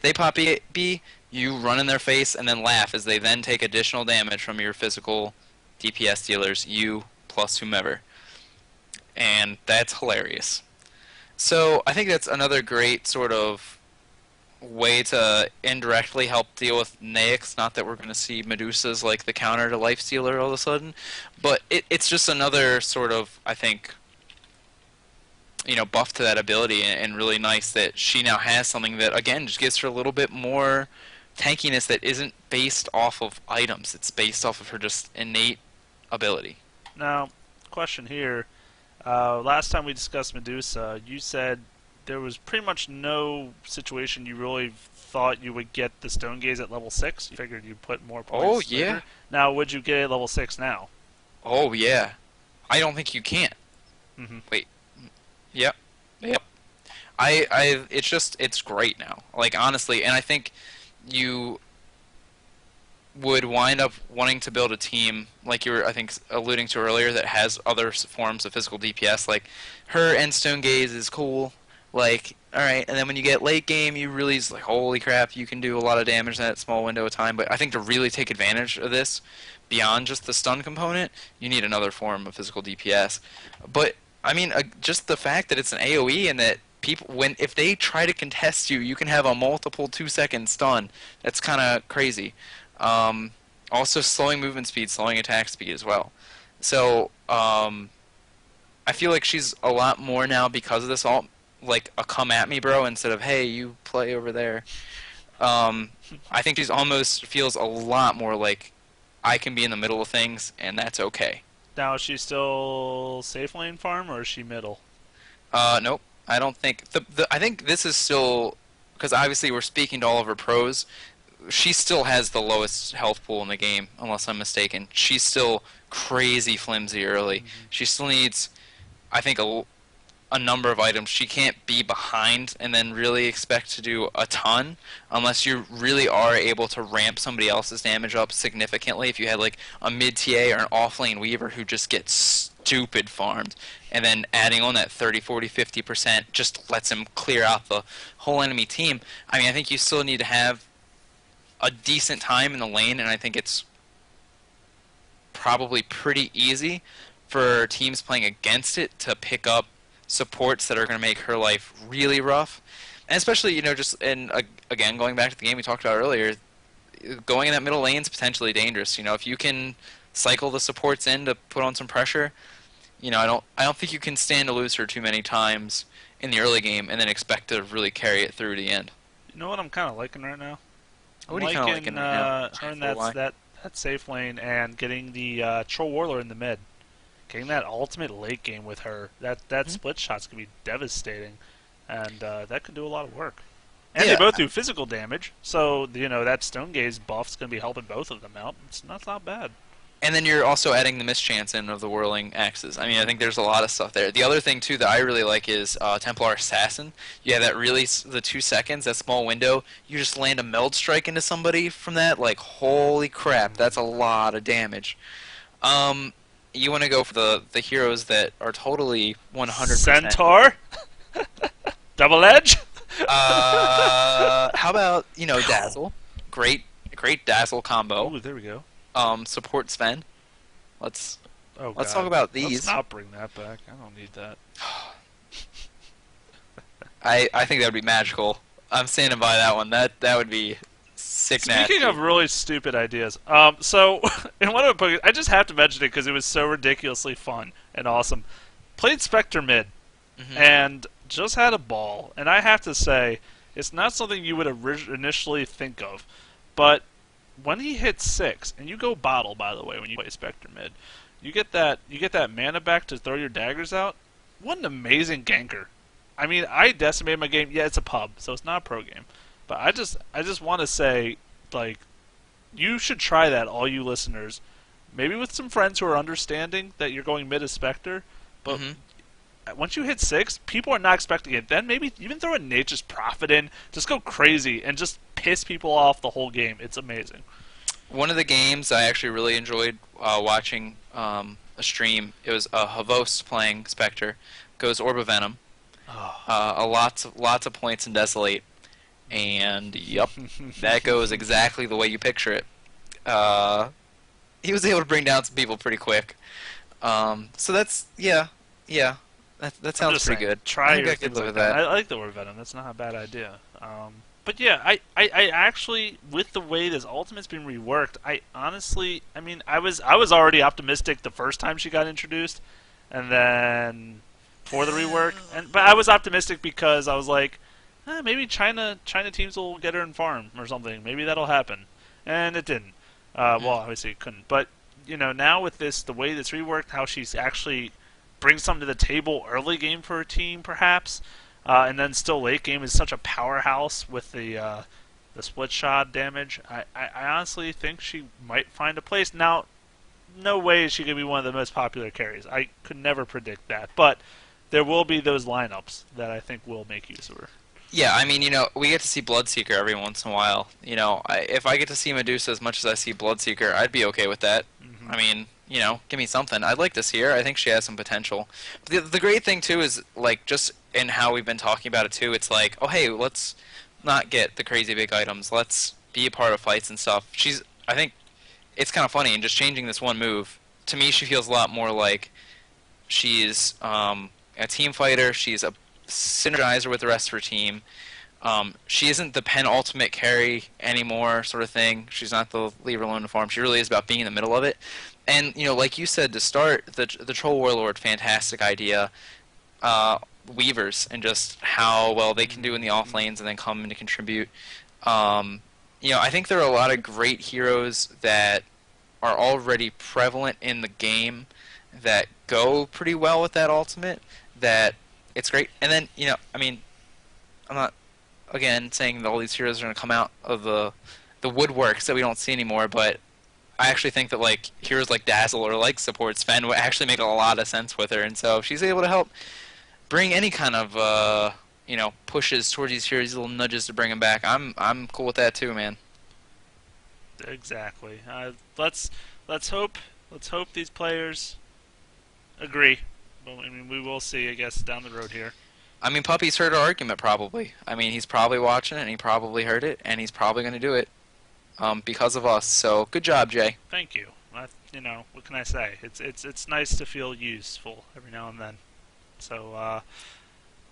They pop B, you run in their face and then laugh as they then take additional damage from your physical DPS dealers, you plus whomever. And that's hilarious. So I think that's another great sort of way to indirectly help deal with Naix. Not that we're going to see Medusa's like the counter to Lifestealer all of a sudden, but it's just another sort of, I think, buff to that ability, and really nice that she now has something that, again, just gives her a little bit more tankiness that isn't based off of items. It's based off of her just innate ability. Now, question here. Last time we discussed Medusa, you said there was pretty much no situation you really thought you would get the Stone Gaze at level 6. You figured you'd put more points. Oh, yeah. Later. Now, would you get it at level 6 now? Oh, yeah. I don't think you can. Mm-hmm. Wait. Yep. Yep. It's great now. Like, honestly, and I think you would wind up wanting to build a team, like you were, I think, alluding to earlier, that has other forms of physical DPS. Like, her and Stone Gaze is cool. Like, alright, and then when you get late game, you really is like, holy crap, you can do a lot of damage in that small window of time. But I think to really take advantage of this, beyond just the stun component, you need another form of physical DPS. But I mean, just the fact that it's an AOE and that people, if they try to contest you, you can have a multiple 2-second stun. That's kind of crazy. Also, slowing movement speed, slowing attack speed as well. So I feel like she's a lot more now because of this alt, like a come at me, bro, instead of hey, you play over there. I think she's almost feels a lot more like I can be in the middle of things, and that's okay. Now, is she still safe lane farm, or is she middle? Nope. I don't think I think this is still, because obviously we're speaking to all of her pros. She still has the lowest health pool in the game, unless I'm mistaken. She's still crazy flimsy early. Mm-hmm. She still needs, I think, a number of items. She can't be behind and then really expect to do a ton unless you really are able to ramp somebody else's damage up significantly. If you had like a mid TA or an offlane Weaver who just gets stupid farmed, and then adding on that 30, 40, 50% just lets him clear out the whole enemy team. I mean, I think you still need to have a decent time in the lane, and I think it's probably pretty easy for teams playing against it to pick up supports that are going to make her life really rough. And especially, just again, going back to the game we talked about earlier, going in that middle lane is potentially dangerous. If you can cycle the supports in to put on some pressure, I don't think you can stand to lose her too many times in the early game and then expect to really carry it through to the end. You know what I'm kind of liking right now? What are you kind of liking right now? Her in that safe lane and getting the Troll Warlord in the mid. Getting that ultimate late game with her, that split shot's going to be devastating, and that could do a lot of work. And Yeah. they both do physical damage, so that Stone Gaze buff's going to be helping both of them out. It's not bad. And then you're also adding the mischance in of the whirling axes. I mean, I think there's a lot of stuff there. The other thing, too, that I really like is Templar Assassin. You have that the 2 seconds, that small window. You just land a meld strike into somebody from that. Like, holy crap, that's a lot of damage. You want to go for the heroes that are totally 100%. Centaur? Double Edge? How about, Dazzle? Great Dazzle combo. Oh, there we go. Support Sven. Let's Oh, talk God. about Let's these. not bring that back. I don't need that. I think that would be magical. I'm standing by that one. That would be sick. Speaking nasty. of really stupid ideas, so in one of the I just have to mention it because it was so ridiculously fun and awesome. Played Spectre mid and just had a ball, and I have to say it's not something you would initially think of, but when he hits 6, and you go bottle, by the way, when you play Spectre mid, you get that mana back to throw your daggers out. What an amazing ganker! I mean, I decimated my game. Yeah, it's a pub, so it's not a pro game. But I just want to say, like, you should try that, all you listeners. maybe with some friends who are understanding that you're going mid as Spectre, but Hmm. once you hit 6, people are not expecting it. Then maybe even throw a Nature's Prophet in, just go crazy and just piss people off the whole game. It's amazing. One of the games I actually really enjoyed watching a stream. It was Havos playing Spectre. Goes Orb of Venom. Oh. Lots of points in Desolate, and yep, that goes exactly the way you picture it. Uh, he was able to bring down some people pretty quick. So that's yeah. That I'm sounds just pretty saying, good. I try think your I could things live like with that. that. I like the Orb Venom. That's not a bad idea. But yeah, I actually, with the way this Ultimate's been reworked, I honestly, I mean, I was already optimistic the first time she got introduced, and then for the rework, but I was optimistic because I was like, maybe China teams will get her in farm or something. Maybe that'll happen, and it didn't. Well, Mm. obviously it couldn't, but now with this, the way that's reworked, how she's actually brings something to the table early game for her team, perhaps, and then still late game is such a powerhouse with the split shot damage. I honestly think she might find a place. Now, no way is she going to be one of the most popular carries. I could never predict that, but there will be those lineups that I think will make use of her. Yeah, I mean, we get to see Bloodseeker every once in a while. If I get to see Medusa as much as I see Bloodseeker, I'd be okay with that. Hmm. I mean, give me something. I'd like to see her. I think she has some potential. The great thing too is like just in how we've been talking about it too. It's like, oh hey, let's not get the crazy big items. Let's be a part of fights and stuff. I think it's kind of funny and just changing this one move. To me, she feels a lot more like she's a team fighter. She's a synergizer with the rest of her team. She isn't the penultimate carry anymore, sort of thing. She's not the leave her alone to farm. She really is about being in the middle of it. And like you said to start, the Troll Warlord, fantastic idea. Weavers and just how well they can do in the off lanes and then come in to contribute. I think there are a lot of great heroes that are already prevalent in the game that go pretty well with that ultimate. That it's great. And then I mean, I'm not again saying that all these heroes are going to come out of the woodworks that we don't see anymore, but I actually think that like heroes like Dazzle or like support Sven would actually make a lot of sense with her. And so if she's able to help bring any kind of pushes towards these heroes, little nudges to bring them back, I'm cool with that too, man. Exactly. Let's hope these players agree. Well, I mean, we will see, I guess, down the road here. I mean, Puppy's heard our argument probably. I mean, he's probably watching it and he probably heard it and he's probably going to do it because of us. So good job, Jay. Thank you. What can I say? It's nice to feel useful every now and then. So,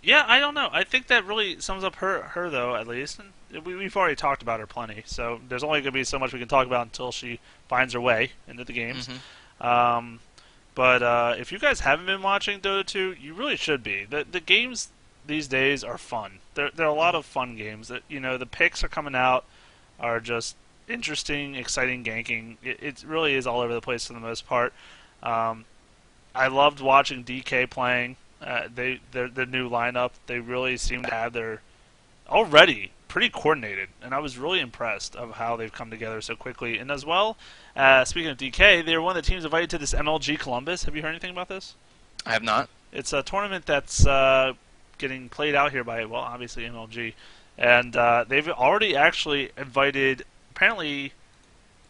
yeah, I don't know. I think that really sums up her though, at least. And we've already talked about her plenty, so there's only going to be so much we can talk about until she finds her way into the games. Um, but if you guys haven't been watching Dota 2, you really should be. The games these days are fun. They're a lot of fun games. That the picks are coming out are just interesting, exciting ganking. It really is all over the place for the most part. I loved watching DK playing. Their new lineup. They really seem to have their already pretty coordinated, and I was really impressed of how they've come together so quickly. And as well, speaking of DK, they were one of the teams invited to this MLG Columbus. Have you heard anything about this? I have not. It's a tournament that's getting played out here by, well, obviously MLG, and they've already actually invited apparently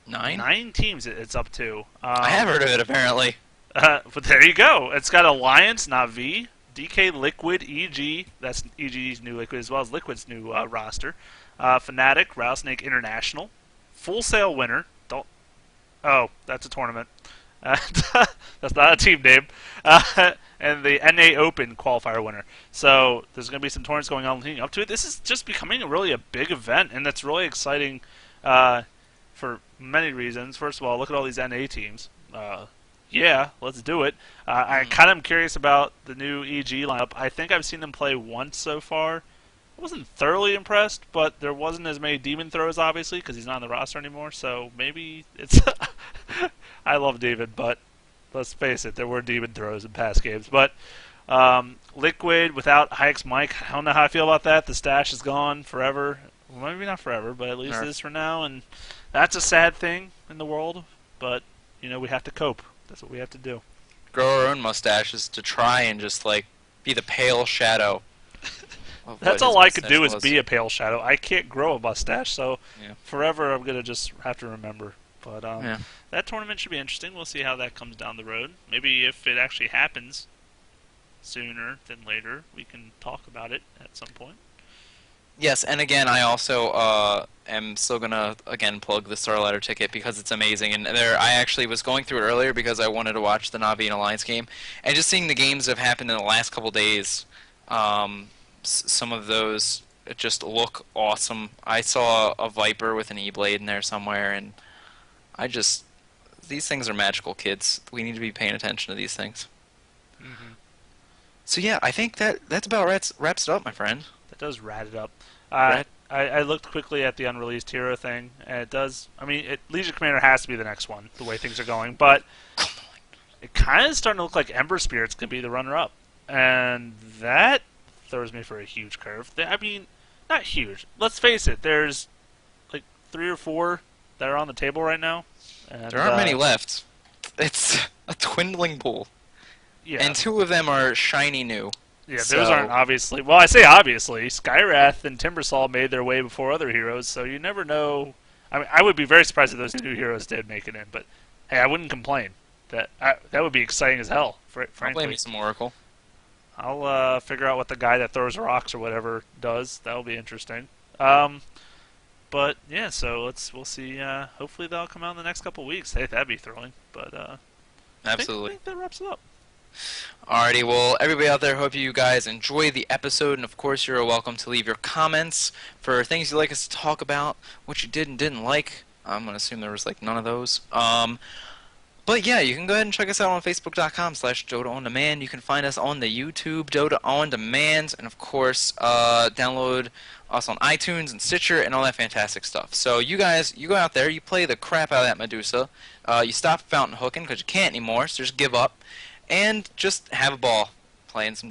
9 teams. It's up to. I have heard of it apparently. But there you go. It's got Alliance, Na'Vi, DK, Liquid, EG. That's EG's new Liquid as well as Liquid's new roster. Fnatic, Rattlesnake International, Full Sail winner. Don't. Oh, that's a tournament. That's not a team name. And the NA Open qualifier winner. So there's going to be some tournaments going on leading up to it. This is just becoming really a big event, and that's really exciting for many reasons. First of all, look at all these NA teams. Yeah, let's do it. I kind of am curious about the new EG lineup. I think I've seen them play once so far. I wasn't thoroughly impressed, but there wasn't as many demon throws, obviously, because he's not on the roster anymore. So maybe it's. I love Demon, but let's face it, there were demon throws in past games. But Liquid without Hike's Mike, I don't know how I feel about that. The stash is gone forever. Well, maybe not forever, but at least it is for now, and that's a sad thing in the world. But we have to cope. That's what we have to do. Grow our own mustaches to try and just like be the pale shadow of what That's his all I could mustache do is was. be a pale shadow. I can't grow a mustache, so Yeah. forever I'm gonna just have to remember. But Yeah. that tournament should be interesting. We'll see how that comes down the road. Maybe if it actually happens sooner than later, we can talk about it at some point. Yes, and again, I also am still gonna again plug the Star Ladder ticket because it's amazing. And there, I actually was going through it earlier because I wanted to watch the Navi and Alliance game, and just seeing the games that have happened in the last couple days, some of those just look awesome. I saw a Viper with an E-blade in there somewhere, and I just these things are magical, kids. We need to be paying attention to these things. Mm-hmm. So yeah, I think that's about wraps it up, my friend. That does rat it up. Rat. I looked quickly at the unreleased hero thing, and it does. I mean, Legion Commander has to be the next one, the way things are going. But it kind of starting to look like Ember Spirit's going to be the runner-up, and that throws me for a huge curve. I mean, not huge. Let's face it. There's like 3 or 4 that are on the table right now. And, There aren't many left. It's a dwindling pool. Yeah. And 2 of them are shiny new. Yeah, those So- aren't obviously. Well, I say obviously. Skywrath and Timbersaw made their way before other heroes, so you never know. I mean, I would be very surprised if those 2 heroes did make it in, but hey, I wouldn't complain. That would be exciting as hell. I'll play Frankly, me some Oracle. I'll figure out what the guy that throws rocks or whatever does. That'll be interesting. But yeah, so we'll see. Hopefully that'll come out in the next couple weeks. Hey, that'd be thrilling. But Absolutely. I think that wraps it up. Alrighty, well, everybody out there, hope you guys enjoy the episode, and of course, you're welcome to leave your comments for things you'd like us to talk about, what you did and didn't like. I'm gonna assume there was like none of those. But yeah, you can go ahead and check us out on Facebook.com/Dota On Demand. You can find us on the YouTube Dota On Demand, and of course, download us on iTunes and Stitcher and all that fantastic stuff. So you guys, you go out there, you play the crap out of that Medusa. You stop fountain hooking because you can't anymore, so just give up and just have a ball playing some